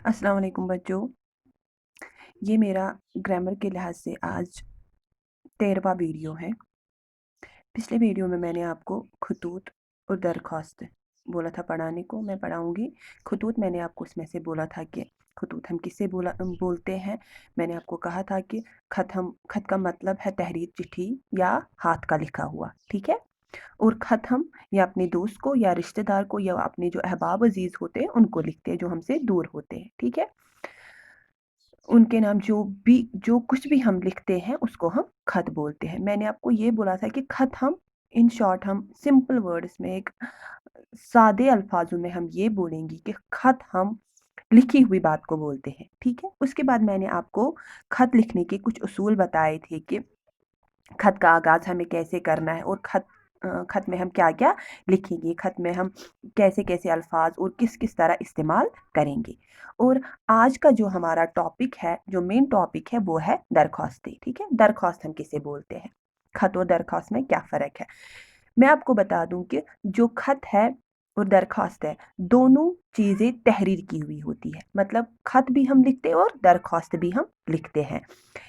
अस्सलाम वालेकुम बच्चों। ये मेरा ग्रामर के लिहाज से आज 13वां वीडियो है। पिछले वीडियो में मैंने आपको खतूत और दरख्वास्त बोला था पढ़ाने को, मैं पढ़ाऊँगी। खतूत मैंने आपको उसमें से बोला था कि खतूत हम किससे बोलते हैं। मैंने आपको कहा था कि खत का मतलब है तहरीर, चिट्ठी या हाथ का लिखा हुआ, ठीक है। और खत हम या अपने दोस्त को या रिश्तेदार को या अपने जो अहबाब अजीज़ होते हैं उनको लिखते हैं, जो हमसे दूर होते हैं, ठीक है। उनके नाम जो कुछ भी हम लिखते हैं उसको हम खत बोलते हैं। मैंने आपको ये बोला था कि खत हम इन शॉर्ट हम सिंपल वर्ड्स में एक सादे अल्फाजों में हम ये बोलेंगे कि खत हम लिखी हुई बात को बोलते हैं, ठीक है। उसके बाद मैंने आपको खत लिखने के कुछ उसूल बताए थे कि खत का आगाज़ हमें कैसे करना है और खत में हम क्या-क्या लिखेंगे, खत में हम कैसे-कैसे अल्फाज और किस-किस तरह इस्तेमाल करेंगे। और आज का जो हमारा टॉपिक है, जो मेन टॉपिक है वो है दरख्वास्तें, ठीक है। दरख्वास्त हम किसे बोलते हैं, खत और दरख्वास्त में क्या फ़र्क है। मैं आपको बता दूं कि जो खत है और दरख्वास्त है, दोनों चीज़ें तहरीर की हुई होती है। मतलब खत भी हम लिखते हैं और दरख्वास्त भी हम लिखते हैं।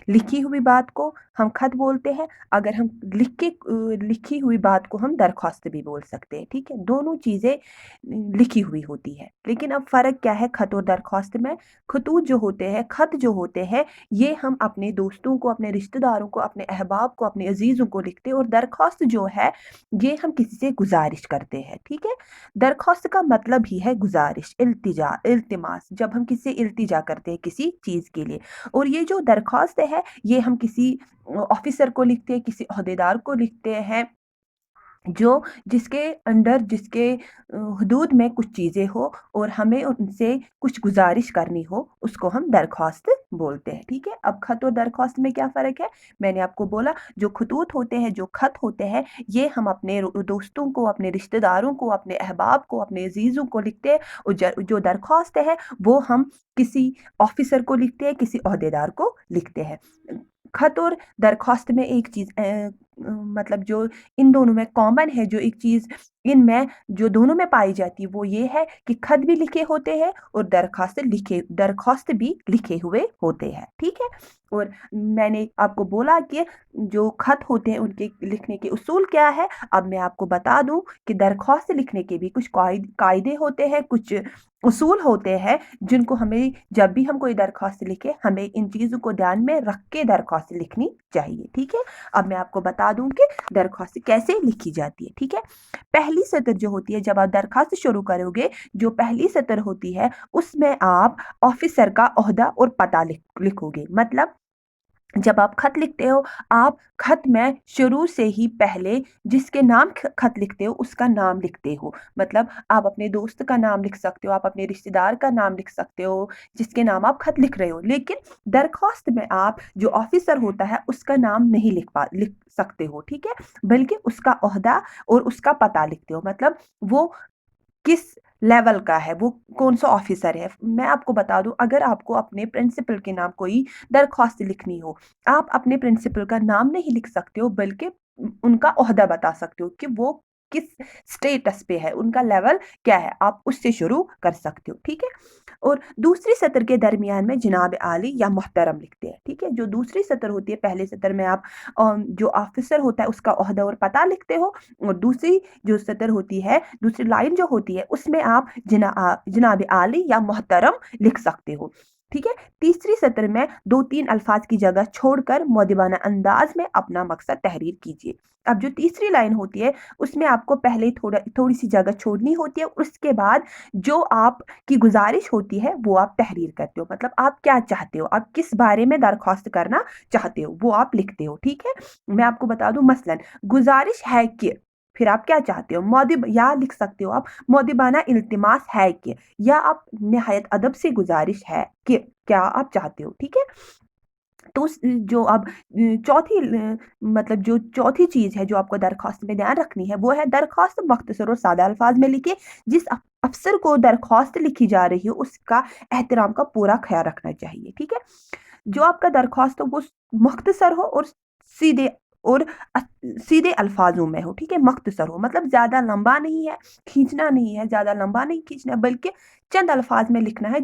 लिखी हुई बात को हम खत बोलते हैं, अगर हम लिखी हुई बात को हम दरख्वास्त भी बोल सकते हैं, ठीक है। दोनों चीज़ें लिखी हुई होती है, लेकिन अब फ़र्क क्या है खत और दरख्वास्त में। खतूत जो होते हैं, खत जो होते हैं, ये हम अपने दोस्तों को, अपने रिश्तेदारों को, अपने अहबाब को, अपने अजीज़ों को लिखते हैं। और दरख्वास्त जो है ये हम किसी से गुजारिश करते हैं, ठीक है। दरख्वास्त का मतलब ही है गुजारिश, इल्तिजा, इल्तिमास, जब हम किसी से इल्तिजा करते हैं किसी चीज़ के लिए। और ये जो दरख्वास्त है ये हम किसी ऑफिसर को लिखते हैं, किसी ओहदेदार को लिखते हैं, जो जिसके अंडर जिसके हुदूद में कुछ चीज़ें हो और हमें उनसे कुछ गुजारिश करनी हो, उसको हम दरख्वास्त बोलते हैं, ठीक है। अब खत और दरख्वास्त में क्या फ़र्क है, मैंने आपको बोला जो खतूत होते हैं, जो खत होते हैं, ये हम अपने दोस्तों को, अपने रिश्तेदारों को, अपने अहबाब को, अपने अजीज़ों को लिखते हैं। और जो दरख्वास्त है वो हम किसी ऑफिसर को लिखते हैं, किसी ओहदेदार को लिखते हैं। खत और दरख्वास्त में एक चीज़ मतलब जो इन दोनों में कॉमन है, जो एक चीज़ इनमें जो दोनों में पाई जाती है वो ये है कि खत भी लिखे होते हैं और दरख्वास्त भी लिखे हुए होते हैं, ठीक है। और मैंने आपको बोला कि जो खत होते हैं उनके लिखने के उसूल क्या है। अब मैं आपको बता दूं कि दरख्वास्त लिखने के भी कुछ कायदे होते हैं, कुछ उसूल होते हैं, जिनको हमें जब भी हम कोई दरख्वास्त लिखे हमें इन चीज़ों को ध्यान में रख के दरख्वास्त लिखनी चाहिए, ठीक है। अब मैं आपको बता दूं कि दरख्वास्त कैसे लिखी जाती है, ठीक है। पहली सतर जो होती है, जब आप दरखास्त शुरू करोगे, जो पहली सतर होती है उसमें आप ऑफिसर का ओहदा और पता लिखोगे। मतलब जब आप खत लिखते हो, आप खत में शुरू से ही पहले जिसके नाम खत लिखते हो उसका नाम लिखते हो। मतलब आप अपने दोस्त का नाम लिख सकते हो, आप अपने रिश्तेदार का नाम लिख सकते हो, जिसके नाम आप खत लिख रहे हो। लेकिन दरख्वास्त में आप जो ऑफिसर होता है उसका नाम नहीं लिख सकते हो, ठीक है। बल्कि उसका ओहदा और उसका पता लिखते हो। मतलब वो किस लेवल का है, वो कौन सा ऑफिसर है। मैं आपको बता दूं, अगर आपको अपने प्रिंसिपल के नाम कोई दरख्वास्त लिखनी हो, आप अपने प्रिंसिपल का नाम नहीं लिख सकते हो, बल्कि उनका ओहदा बता सकते हो कि वो किस स्टेटस पे है, उनका लेवल क्या है, आप उससे शुरू कर सकते हो, ठीक है। और दूसरी सतर के दरमियान में जनाब आली या मोहतरम लिखते हैं, ठीक है। जो दूसरी सतर होती है, पहले सतर में आप जो ऑफिसर होता है उसका ओहदा और पता लिखते हो, और दूसरी जो सतर होती है, दूसरी लाइन जो होती है उसमें आप जनाब आली या मोहतरम लिख सकते हो, ठीक है। तीसरी सतर में दो तीन अल्फाज की जगह छोड़कर मुअद्दिबाना अंदाज में अपना मकसद तहरीर कीजिए। अब जो तीसरी लाइन होती है उसमें आपको पहले थोड़ी सी जगह छोड़नी होती है, उसके बाद जो आपकी गुजारिश होती है वो आप तहरीर करते हो। मतलब आप क्या चाहते हो, आप किस बारे में दरख्वास्त करना चाहते हो वो आप लिखते हो, ठीक है। मैं आपको बता दूं, मसलन गुजारिश है कि, फिर आप क्या चाहते हो, मौदिब या लिख सकते हो आप मौदिबाना इल्तिमास है कि, या आप निहायत अदब से गुजारिश है कि क्या आप चाहते हो, ठीक है। तो जो अब मतलब जो चौथी चीज़ है जो आपको दरख्वास्त में ध्यान रखनी है वो है दरख्वास्त मख्तसर और सादा अल्फाज में लिखे। जिस अफसर को दरख्वास्त लिखी जा रही हो उसका एहतराम का पूरा ख्याल रखना चाहिए, ठीक है। जो आपका दरख्वास्त हो वो मुख्तसर हो और सीधे और सीधे अल्फाजों में हो, ठीक है। मुख्तसर हो मतलब ज़्यादा लंबा नहीं है, खींचना नहीं है, ज़्यादा लंबा नहीं खींचना है, बल्कि चंद अल्फाज में लिखना है जो